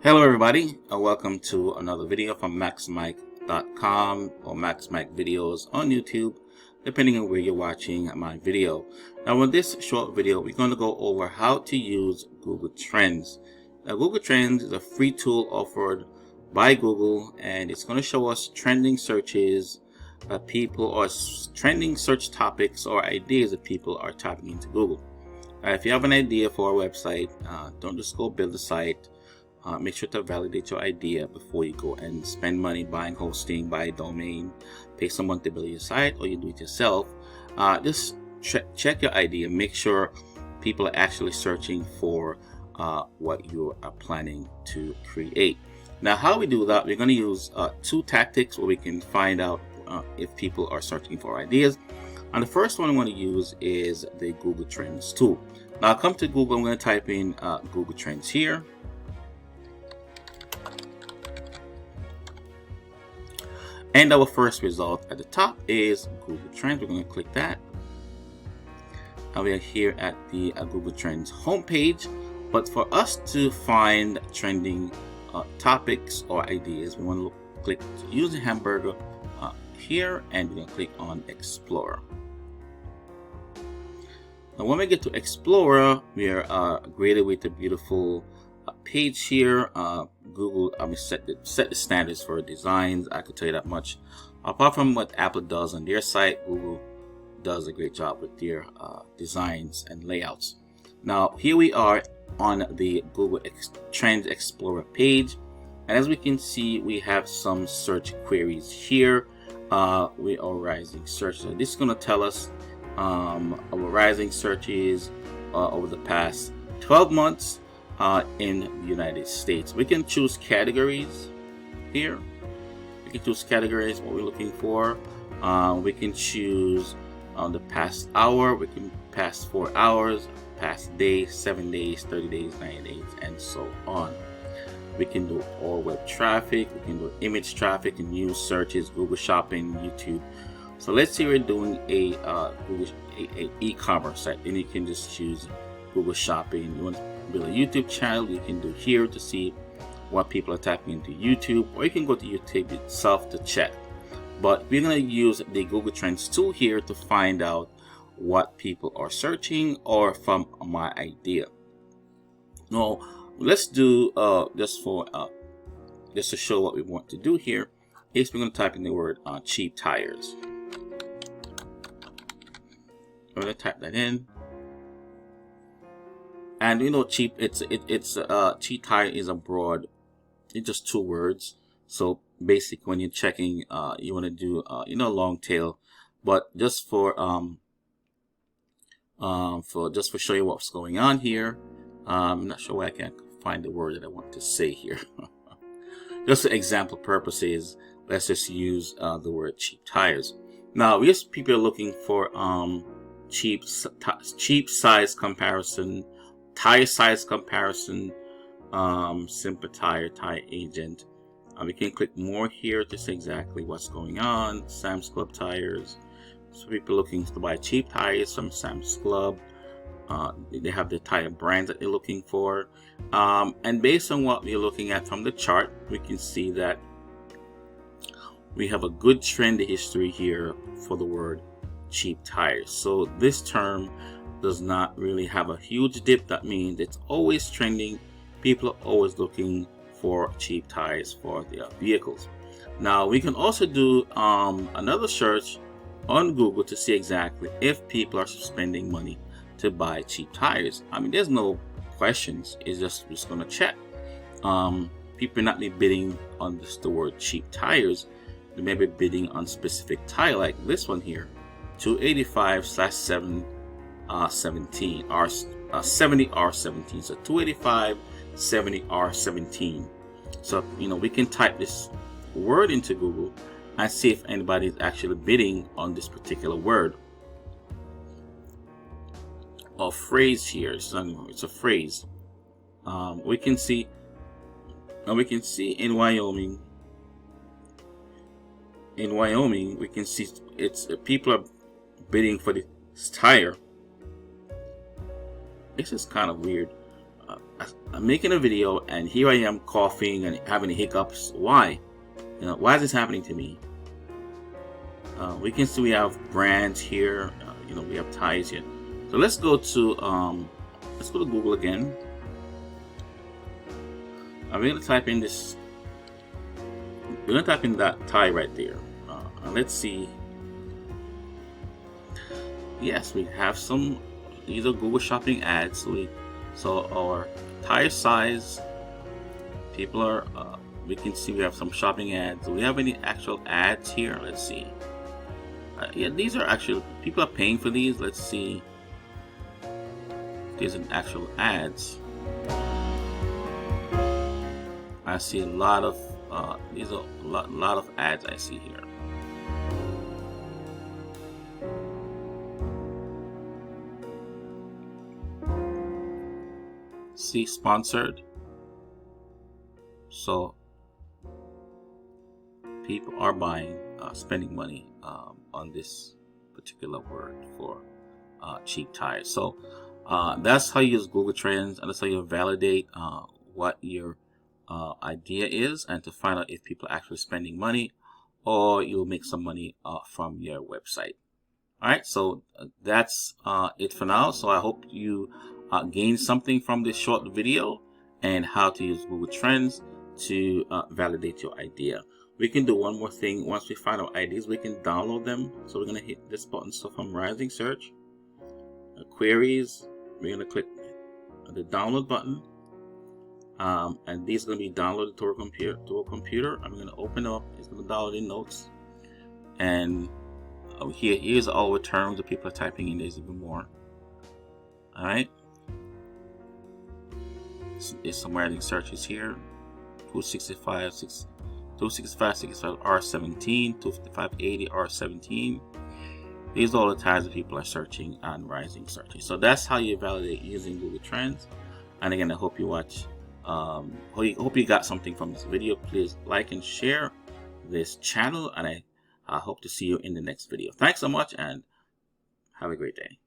Hello everybody, welcome to another video from maxmike.com or maxmike videos on YouTube, depending on where you're watching my video. Now in this short video, we're going to go over how to use Google Trends. Now Google Trends is a free tool offered by Google, and it's going to show us trending searches people or trending search topics or ideas that people are typing into Google. If you have an idea for a website, don't just go build a site. Make sure to validate your idea before you go and spend money buying hosting, buy a domain, pay someone to build your site, or you do it yourself. Just check your idea. Make sure people are actually searching for what you are planning to create. Now, how we do that, we're going to use two tactics where we can find out if people are searching for ideas. And the first one I want to use is the Google Trends tool. Now, I'll come to Google. I'm going to type in Google Trends here. And our first result at the top is Google Trends. We're going to click that. And we are here at the Google Trends homepage. But for us to find trending topics or ideas, we want to click use the hamburger here, and we're going to click on Explorer. Now, when we get to Explorer, we are greeted with a beautiful page here. Google set the standards for designs. I could tell you that much. Apart from what Apple does on their site, Google does a great job with their designs and layouts. Now here we are on the Google Trends Explorer page, and as we can see, we have some search queries here. We are rising search. So this is going to tell us our rising searches over the past 12 months in the United States. We can choose categories here. We can choose categories, what we're looking for. We can choose the past hour, we can past 4 hours, past day, 7 days, 30 days, 90 days, and so on. We can do all web traffic, we can do image traffic and news searches, Google Shopping, YouTube. So let's say we're doing a e-commerce site, and you can just choose Google Shopping. You want to build a YouTube channel, you can do here to see what people are typing into YouTube, or you can go to YouTube itself to check. But we're going to use the Google Trends tool here to find out what people are searching or from my idea. Now let's do just to show what we want to do here is we're going to type in the word cheap tires. I'm going to type that in. And you know, cheap cheap tire is a broad, it's just two words. So basic, when you're checking, you want to do long tail, but just for show you what's going on here. I'm not sure why I can't find the word that I want to say here. Just for example purposes, let's just use the word cheap tires. Now, yes, people are looking for cheap size comparison, tire size comparison, Simple Tire, Tire Agent. We can click more here to see exactly what's going on. Sam's Club tires. So people looking to buy cheap tires from Sam's Club. They have the tire brands that they're looking for. And based on what we're looking at from the chart, we can see that we have a good trend history here for the word cheap tires. So this term does not really have a huge dip. That means it's always trending. People are always looking for cheap tires for their vehicles. Now we can also do another search on Google to see exactly if people are spending money to buy cheap tires. I mean, there's no questions. It's just going to check. People not be bidding on just the word cheap tires. They may be bidding on specific tire, like this one here, 285/717 70R17. So 285 70R17. So we can type this word into Google and see if anybody is actually bidding on this particular word or phrase here. It's a phrase. We can see in Wyoming. In Wyoming, we can see people are bidding for this tire. This is kind of weird. I'm making a video and here I am coughing and having hiccups. Why? Why is this happening to me? We can see we have brands here. We have ties here. So let's go to Google again. I'm going to type in this. We're going to type in that tie right there. And let's see. Yes, we have some. These are Google Shopping ads. So our tie size. People are. We can see we have some shopping ads. Do we have any actual ads here? Let's see. Yeah, these are actually, people are paying for these. Let's see. There's an actual ads. I see a lot of these are a lot of ads I see here. See, sponsored. So people are buying, spending money on this particular word for cheap tires. So that's how you use Google Trends, and that's how you validate what your idea is, and to find out if people are actually spending money, or you'll make some money from your website. All right, so that's it for now. So I hope you gained something from this short video and how to use Google Trends to validate your idea. We can do one more thing. Once we find our ideas, we can download them. So we're going to hit this button. So from Rising Search, Queries, we're going to click the download button. And these are going to be downloaded to our computer. I'm going to open up. It's going to download in Notes. And here's all the terms that people are typing in. There's even more. All right. There's some Rising Searches here. 265, 65 R17, 255, 80 R17. These are all the times that people are searching on Rising Searches. So that's how you validate using Google Trends. And again, I hope you watch. Hope you got something from this video. Please like and share this channel, and I hope to see you in the next video. Thanks so much, and have a great day.